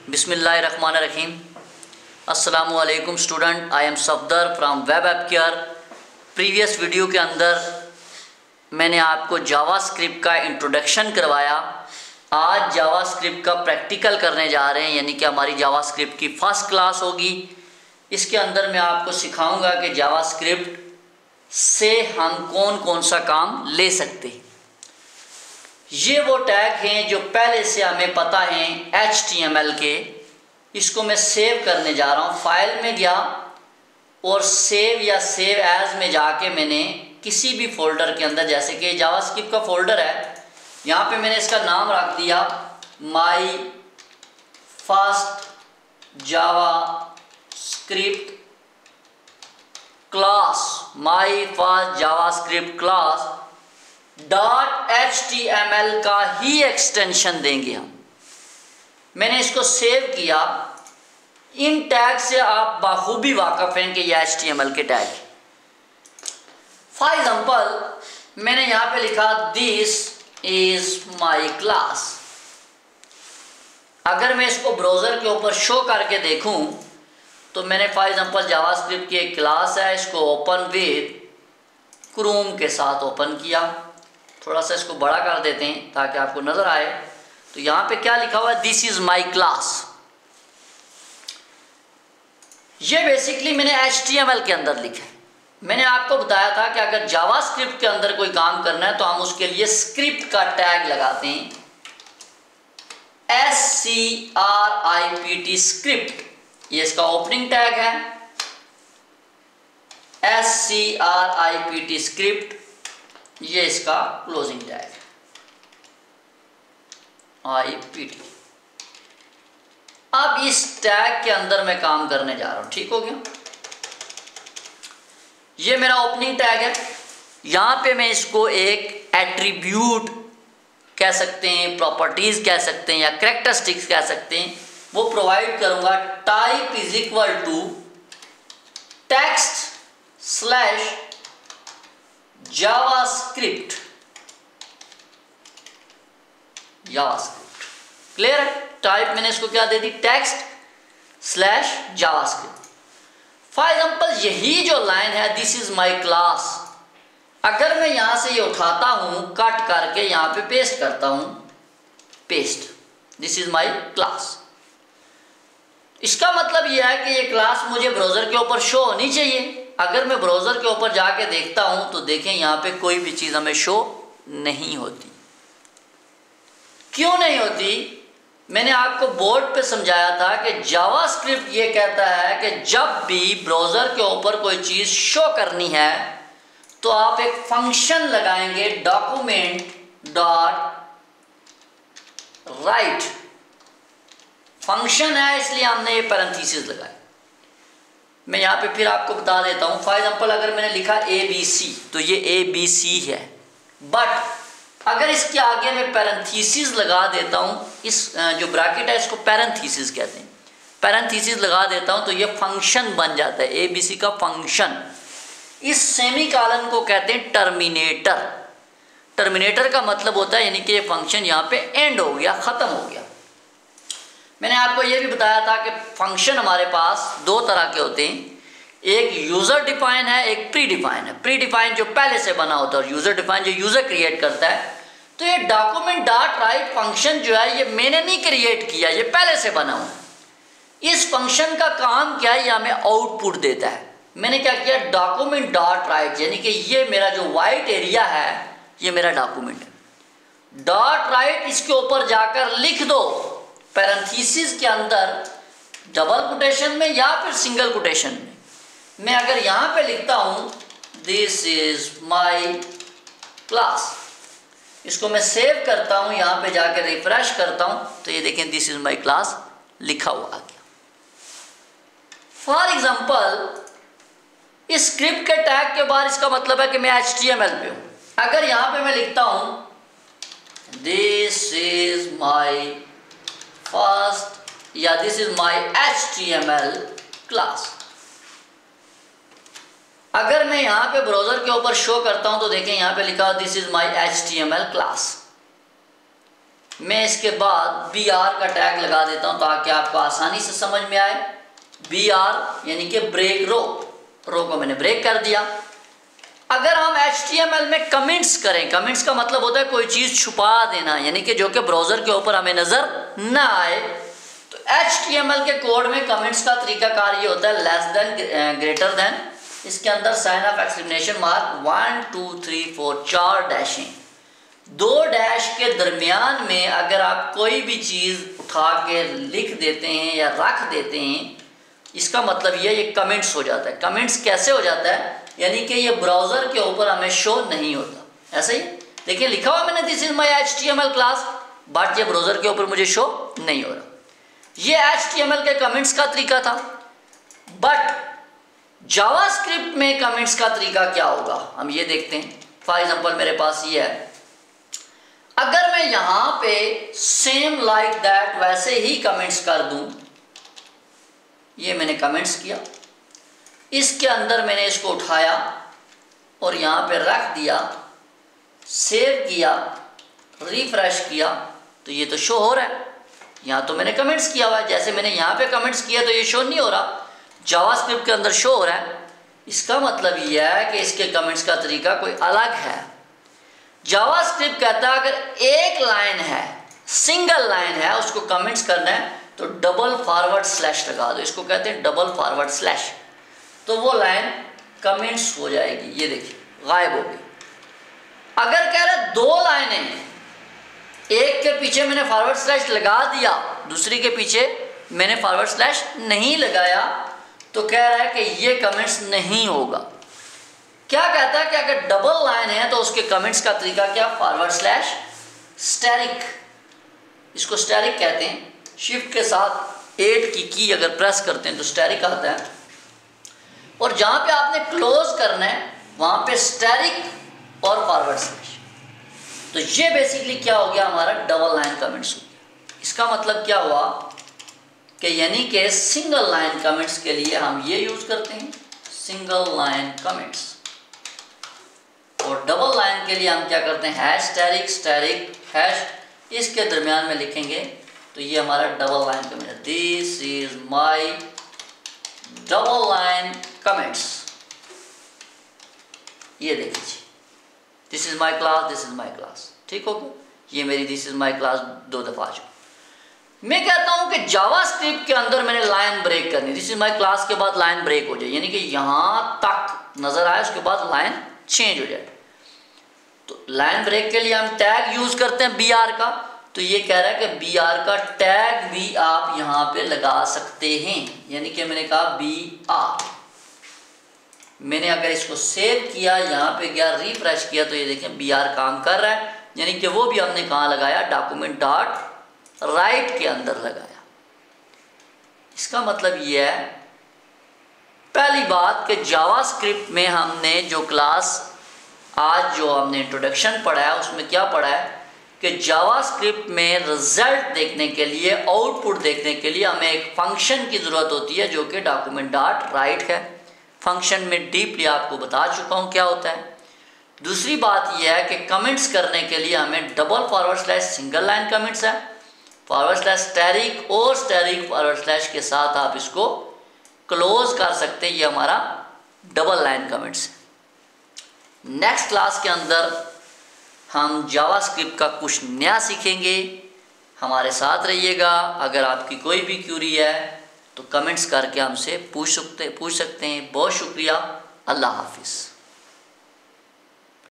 बिस्मिल्लाहिर्रहमानिर्रहीम। अस्सलामु अलैकुम student, I am Safdar from web app care. Previous video के अंदर मैंने आपको जावास्क्रिप्ट का इंट्रोडक्शन करवाया। आज जावास्क्रिप्ट का प्रैक्टिकल करने जा रहे हैं, यानी कि हमारी जावास्क्रिप्ट की फर्स्ट क्लास होगी। इसके अंदर मैं आपको सिखाऊंगा कि जावास्क्रिप्ट से हम कौन कौन सा काम ले सकते हैं। ये वो टैग हैं जो पहले से हमें पता हैं HTML के। इसको मैं सेव करने जा रहा हूँ। फाइल में गया और सेव या सेव एज में जाके मैंने किसी भी फोल्डर के अंदर, जैसे कि जावास्क्रिप्ट का फोल्डर है, यहाँ पे मैंने इसका नाम रख दिया my first JavaScript class. My first JavaScript class .html का ही एक्सटेंशन देंगे हम। मैंने इसको सेव किया। इन टैग से आप बाखूबी वाकिफ हैं कि ये HTML के टैग। फॉर एग्जांपल मैंने यहाँ पे लिखा दिस इज माई क्लास। अगर मैं इसको ब्राउज़र के ऊपर शो करके देखूं तो मैंने फॉर एग्जांपल जावास्क्रिप्ट की एक क्लास है, इसको ओपन विद क्रोम के साथ ओपन किया। थोड़ा सा इसको बड़ा कर देते हैं ताकि आपको नज़र आए। तो यहाँ पे क्या लिखा हुआ है, दिस इज़ माई क्लास। ये बेसिकली मैंने HTML के अंदर लिखा है। मैंने आपको बताया था कि अगर जावास्क्रिप्ट के अंदर कोई काम करना है तो हम उसके लिए स्क्रिप्ट का टैग लगाते हैं, SCRIPT स्क्रिप्ट। ये इसका ओपनिंग टैग है, SCRIPT स्क्रिप्ट। ये इसका क्लोजिंग टैग है, IPT। अब इस टैग के अंदर मैं काम करने जा रहा हूं। ठीक हो गया। ये मेरा ओपनिंग टैग है। यहां पे मैं इसको एक एट्रीब्यूट कह सकते हैं, प्रॉपर्टीज कह सकते हैं या कैरेक्टरिस्टिक्स कह सकते हैं, वो प्रोवाइड करूंगा। Type is equal to text slash JavaScript. Clear है। टाइप मैंने इसको क्या दे दी, text slash JavaScript. For example यही जो लाइन है दिस इज माय क्लास, अगर मैं यहां से ये उठाता हूं, कट करके यहां पे पेस्ट करता हूं, paste, this is my class. इसका मतलब यह है कि ये क्लास मुझे ब्राउज़र के ऊपर शो होनी चाहिए। अगर मैं ब्राउज़र के ऊपर जाके देखता हूं तो देखें यहां पे कोई भी चीज़ हमें शो नहीं होती। क्यों नहीं होती? मैंने आपको बोर्ड पे समझाया था कि जावास्क्रिप्ट ये कहता है कि जब भी ब्राउज़र के ऊपर कोई चीज़ शो करनी है तो आप एक फंक्शन लगाएंगे, डॉक्यूमेंट डॉट राइट। फंक्शन है इसलिए हमने ये पैरेंथेसिस लगाए। मैं यहाँ पे फिर आपको बता देता हूँ। फॉर एग्जांपल अगर मैंने लिखा ABC तो ये ABC है, बट अगर इसके आगे मैं पैरेंथेसिस लगा देता हूँ, इस जो ब्रैकेट है इसको पैरेंथेसिस कहते हैं, पैरेंथेसिस लगा देता हूँ तो ये फंक्शन बन जाता है, ABC का फंक्शन। इस सेमीकोलन को कहते हैं टर्मिनेटर। टर्मिनेटर का मतलब होता है यानी कि ये फंक्शन यहाँ पे एंड हो गया, ख़त्म हो गया। मैंने आपको ये भी बताया था कि फंक्शन हमारे पास दो तरह के होते हैं, एक यूज़र डिफाइन है, एक प्री डिफाइन है। प्री डिफाइन जो पहले से बना होता है और यूज़र डिफाइन जो यूज़र क्रिएट करता है। तो ये डॉक्यूमेंट डॉट राइट फंक्शन जो है ये मैंने नहीं क्रिएट किया, ये पहले से बना हुआ है। इस फंक्शन का काम क्या है, ये हमें आउटपुट देता है। मैंने क्या किया, डॉक्यूमेंट डॉट राइट, यानी कि ये मेरा जो वाइट एरिया है ये मेरा डॉक्यूमेंट है। डॉट राइट इसके ऊपर जाकर लिख दो पैरेंथेसिस के अंदर, डबल कोटेशन में या फिर सिंगल कोटेशन में। मैं अगर यहाँ पे लिखता हूँ दिस इज माय क्लास, इसको मैं सेव करता हूँ, यहाँ पे जाकर रिफ्रेश करता हूँ तो ये देखें दिस इज माय क्लास लिखा हुआ आ गया। फॉर एग्जांपल इस स्क्रिप्ट के टैग के बाद इसका मतलब है कि मैं HTML पे हूँ। अगर यहाँ पे मैं लिखता हूँ दिस इज माय फर्स्ट या this is my HTML class, अगर मैं यहाँ पे ब्राउज़र के ऊपर शो करता हूँ तो देखें यहाँ पे लिखा this is my HTML class. मैं इसके बाद BR का टैग लगा देता हूँ ताकि आपको आसानी से समझ में आए। BR यानी कि ब्रेक रो को मैंने ब्रेक कर दिया। अगर हम HTML में कमेंट्स करें, कमेंट्स का मतलब होता है कोई चीज़ छुपा देना, यानी कि जो कि ब्राउज़र के ऊपर हमें नज़र ना आए, तो HTML के कोड में कमेंट्स का तरीकाकार ये होता है लेस देन ग्रेटर देन, इसके अंदर साइन ऑफ एक्सक्लेमेशन मार्क 1 2 3 4 4 डैशें, 2 डैश के दरमियान में अगर आप कोई भी चीज़ उठा के लिख देते हैं या रख देते हैं, इसका मतलब ये कमेंट्स हो जाता है। कमेंट्स कैसे हो जाता है, यानी कि ये ब्राउज़र के ऊपर हमें शो नहीं होता। ऐसे ही देखिए लिखा हुआ मैंने this is my HTML class, but ये ब्राउज़र के ऊपर मुझे शो नहीं हो रहा। ये HTML के कमेंट्स का तरीका था। बट जावास्क्रिप्ट में कमेंट्स का तरीका क्या होगा, हम ये देखते हैं। फॉर एग्जांपल मेरे पास ये है, अगर मैं यहाँ पे सेम लाइक दैट वैसे ही कमेंट्स कर दूं, ये मैंने कमेंट्स किया, इसके अंदर मैंने इसको उठाया और यहाँ पे रख दिया, सेव किया, रिफ्रेश किया, तो ये तो शो हो रहा है। यहाँ तो मैंने कमेंट्स किया हुआ है, जैसे मैंने यहाँ पे कमेंट्स किया तो ये शो नहीं हो रहा, जावास्क्रिप्ट के अंदर शो हो रहा है। इसका मतलब यह है कि इसके कमेंट्स का तरीका कोई अलग है। जावास्क्रिप्ट कहता है अगर एक लाइन है, सिंगल लाइन है, उसको कमेंट्स करना है तो डबल फॉरवर्ड स्लैश लगा दो, इसको कहते हैं डबल फॉरवर्ड स्लैश, तो वो लाइन कमेंट्स हो जाएगी। ये देखिए गायब हो गई। अगर कह रहे 2 लाइनें हैं, एक के पीछे मैंने फॉरवर्ड स्लैश लगा दिया, दूसरी के पीछे मैंने फॉरवर्ड स्लैश नहीं लगाया, तो कह रहा है कि ये कमेंट्स नहीं होगा। क्या कहता है कि अगर डबल लाइन है तो उसके कमेंट्स का तरीका क्या, फॉरवर्ड स्लैश स्टैरिक, इसको स्टैरिक कहते हैं। शिफ्ट के साथ 8 की की अगर प्रेस करते हैं तो स्टैरिक आता है, और जहां पे आपने क्लोज करना है वहां पे स्टैरिक और फॉरवर्ड स्लैश। तो ये बेसिकली क्या हो गया, हमारा डबल लाइन कमेंट्स हो गया। इसका मतलब क्या हुआ कि यानी कि सिंगल लाइन कमेंट्स के लिए हम ये यूज करते हैं सिंगल लाइन कमेंट्स, और डबल लाइन के लिए हम क्या करते हैं, हैश स्टैरिक स्टैरिक हैश, इसके दरमियान में लिखेंगे तो ये हमारा डबल लाइन कमेंट है। This is my double line comments. ये देखिए this is my class, this is my class, ठीक हो गया। ये मेरी दिस इज माय क्लास 2 दफा आ चुकी। मैं कहता हूं कि जावास्क्रिप्ट के अंदर मैंने लाइन ब्रेक करनी, दिस इज माय क्लास के बाद लाइन ब्रेक हो जाए, यानी कि यहां तक नजर आए, उसके बाद लाइन चेंज हो जाए। तो लाइन ब्रेक के लिए हम टैग यूज करते हैं BR का, तो ये कह रहा है कि BR का टैग भी आप यहां पे लगा सकते हैं, यानी कि मैंने कहा BR। मैंने अगर इसको सेव किया, यहाँ पे गया, रिफ्रेश किया, तो ये देखें BR काम कर रहा है, यानी कि वो भी हमने कहाँ लगाया, डॉक्यूमेंट डॉट राइट के अंदर लगाया। इसका मतलब ये है पहली बात कि जावास्क्रिप्ट में हमने जो क्लास आज जो हमने इंट्रोडक्शन पढ़ा है उसमें क्या पढ़ा है कि जावास्क्रिप्ट में रिजल्ट देखने के लिए, आउटपुट देखने के लिए हमें एक फंक्शन की ज़रूरत होती है जो कि डॉक्यूमेंट डॉट राइट है। फंक्शन में डीपली आपको बता चुका हूँ क्या होता है। दूसरी बात यह है कि कमेंट्स करने के लिए हमें double forward slash single line comments है, फॉरवर्ड स्लैश स्टैरिक और स्टैरिक फॉरवर्ड स्लैश के साथ आप इसको क्लोज कर सकते हैं। ये हमारा डबल लाइन कमेंट्स है। नेक्स्ट क्लास के अंदर हम जावास्क्रिप्ट का कुछ नया सीखेंगे, हमारे साथ रहिएगा। अगर आपकी कोई भी क्यूरी है तो कमेंट्स करके हमसे पूछ सकते हैं। बहुत शुक्रिया। अल्लाह हाफिज़।